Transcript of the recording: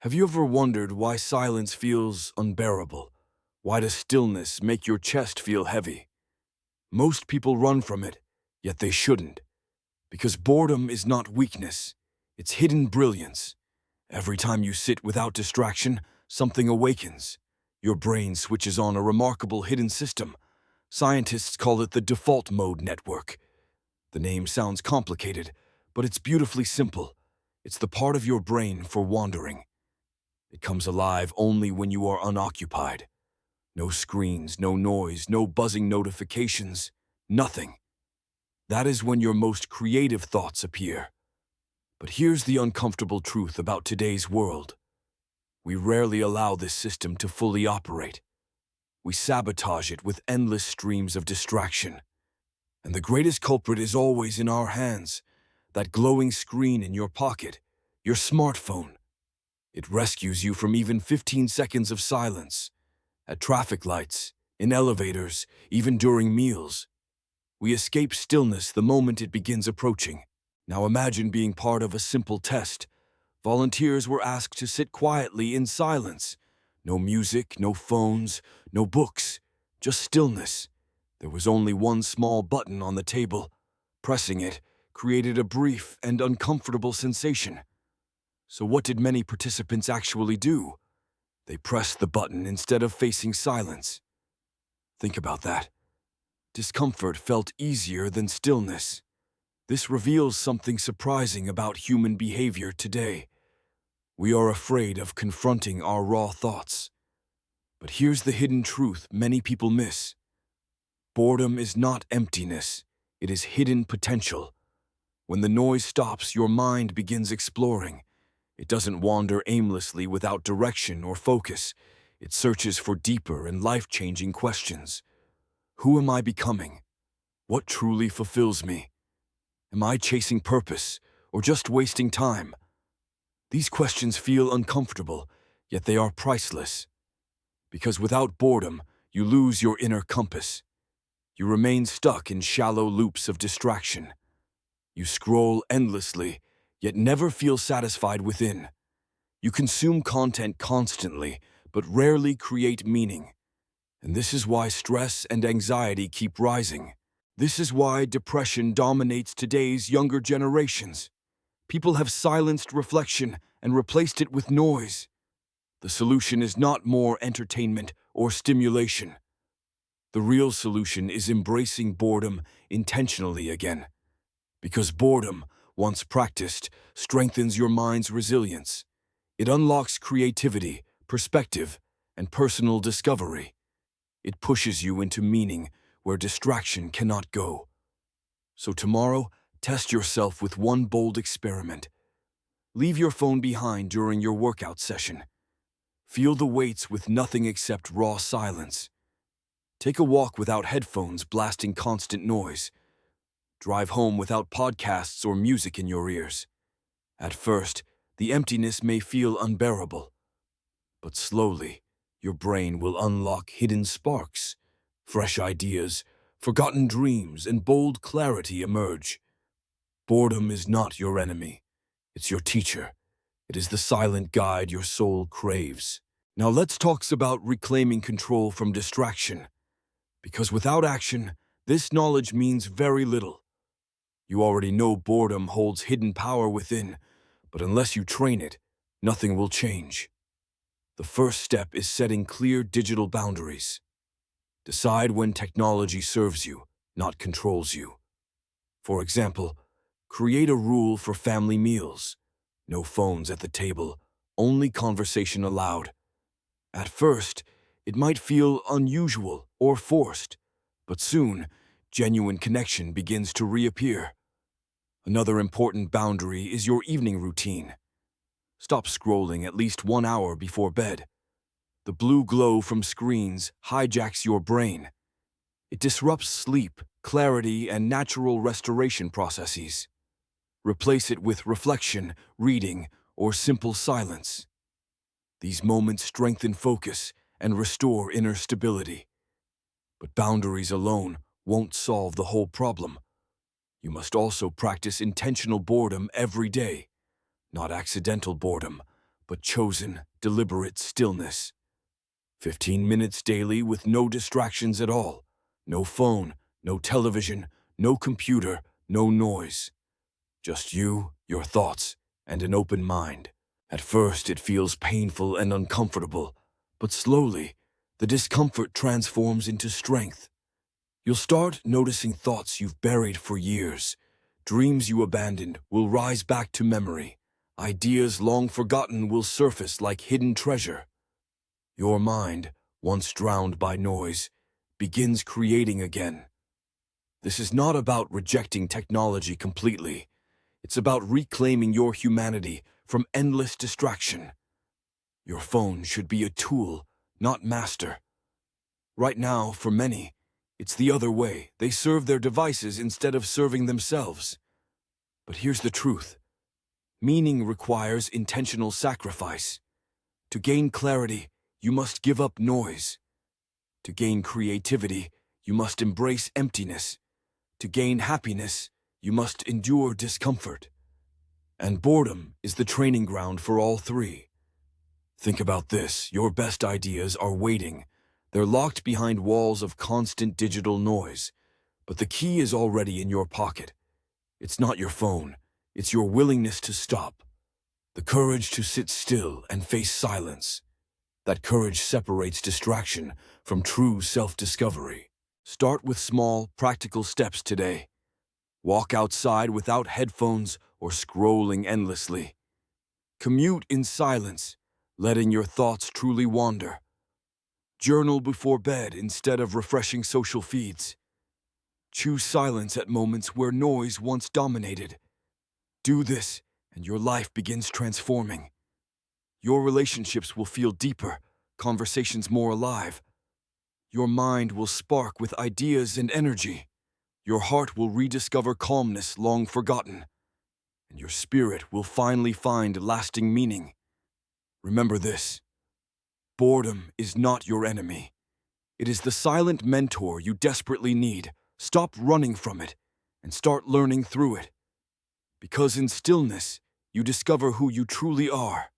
Have you ever wondered why silence feels unbearable? Why does stillness make your chest feel heavy? Most people run from it, yet they shouldn't. Because boredom is not weakness, it's hidden brilliance. Every time you sit without distraction, something awakens. Your brain switches on a remarkable hidden system. Scientists call it the default mode network. The name sounds complicated, but it's beautifully simple. It's the part of your brain for wandering. It comes alive only when you are unoccupied. No screens, no noise, no buzzing notifications, nothing. That is when your most creative thoughts appear. But here's the uncomfortable truth about today's world. We rarely allow this system to fully operate. We sabotage it with endless streams of distraction. And the greatest culprit is always in our hands, that glowing screen in your pocket, your smartphone. It rescues you from even 15 seconds of silence. At traffic lights, in elevators, even during meals. We escape stillness the moment it begins approaching. Now imagine being part of a simple test. Volunteers were asked to sit quietly in silence. No music, no phones, no books, just stillness. There was only one small button on the table. Pressing it created a brief and uncomfortable sensation. So what did many participants actually do? They pressed the button instead of facing silence. Think about that. Discomfort felt easier than stillness. This reveals something surprising about human behavior today. We are afraid of confronting our raw thoughts. But here's the hidden truth many people miss. Boredom is not emptiness. It is hidden potential. When the noise stops, your mind begins exploring. It doesn't wander aimlessly without direction or focus. It searches for deeper and life-changing questions. Who am I becoming? What truly fulfills me? Am I chasing purpose or just wasting time? These questions feel uncomfortable, yet they are priceless. Because without boredom, you lose your inner compass. You remain stuck in shallow loops of distraction. You scroll endlessly, yet never feel satisfied within. You consume content constantly, but rarely create meaning. And this is why stress and anxiety keep rising. This is why depression dominates today's younger generations. People have silenced reflection and replaced it with noise. The solution is not more entertainment or stimulation. The real solution is embracing boredom intentionally again. Because boredom, once practiced, strengthens your mind's resilience. It unlocks creativity, perspective, and personal discovery. It pushes you into meaning where distraction cannot go. So tomorrow, test yourself with one bold experiment. Leave your phone behind during your workout session. Feel the weights with nothing except raw silence. Take a walk without headphones blasting constant noise. Drive home without podcasts or music in your ears. At first, the emptiness may feel unbearable. But slowly, your brain will unlock hidden sparks. Fresh ideas, forgotten dreams, and bold clarity emerge. Boredom is not your enemy. It's your teacher. It is the silent guide your soul craves. Now let's talk about reclaiming control from distraction. Because without action, this knowledge means very little. You already know boredom holds hidden power within, but unless you train it, nothing will change. The first step is setting clear digital boundaries. Decide when technology serves you, not controls you. For example, create a rule for family meals. No phones at the table, only conversation allowed. At first, it might feel unusual or forced, but soon, genuine connection begins to reappear. Another important boundary is your evening routine. Stop scrolling at least 1 hour before bed. The blue glow from screens hijacks your brain. It disrupts sleep, clarity, and natural restoration processes. Replace it with reflection, reading, or simple silence. These moments strengthen focus and restore inner stability. But boundaries alone won't solve the whole problem. You must also practice intentional boredom every day. Not accidental boredom, but chosen, deliberate stillness. 15 minutes daily with no distractions at all. No phone, no television, no computer, no noise. Just you, your thoughts, and an open mind. At first, it feels painful and uncomfortable, but slowly, the discomfort transforms into strength. You'll start noticing thoughts you've buried for years. Dreams you abandoned will rise back to memory. Ideas long forgotten will surface like hidden treasure. Your mind, once drowned by noise, begins creating again. This is not about rejecting technology completely. It's about reclaiming your humanity from endless distraction. Your phone should be a tool, not master. Right now, for many, it's the other way. They serve their devices instead of serving themselves. But here's the truth. Meaning requires intentional sacrifice. To gain clarity, you must give up noise. To gain creativity, you must embrace emptiness. To gain happiness, you must endure discomfort. And boredom is the training ground for all three. Think about this. Your best ideas are waiting. They're locked behind walls of constant digital noise. But the key is already in your pocket. It's not your phone. It's your willingness to stop. The courage to sit still and face silence. That courage separates distraction from true self-discovery. Start with small, practical steps today. Walk outside without headphones or scrolling endlessly. Commute in silence, letting your thoughts truly wander. Journal before bed instead of refreshing social feeds. Choose silence at moments where noise once dominated. Do this, and your life begins transforming. Your relationships will feel deeper, conversations more alive. Your mind will spark with ideas and energy. Your heart will rediscover calmness long forgotten. And your spirit will finally find lasting meaning. Remember this. Boredom is not your enemy. It is the silent mentor you desperately need. Stop running from it and start learning through it. Because in stillness, you discover who you truly are.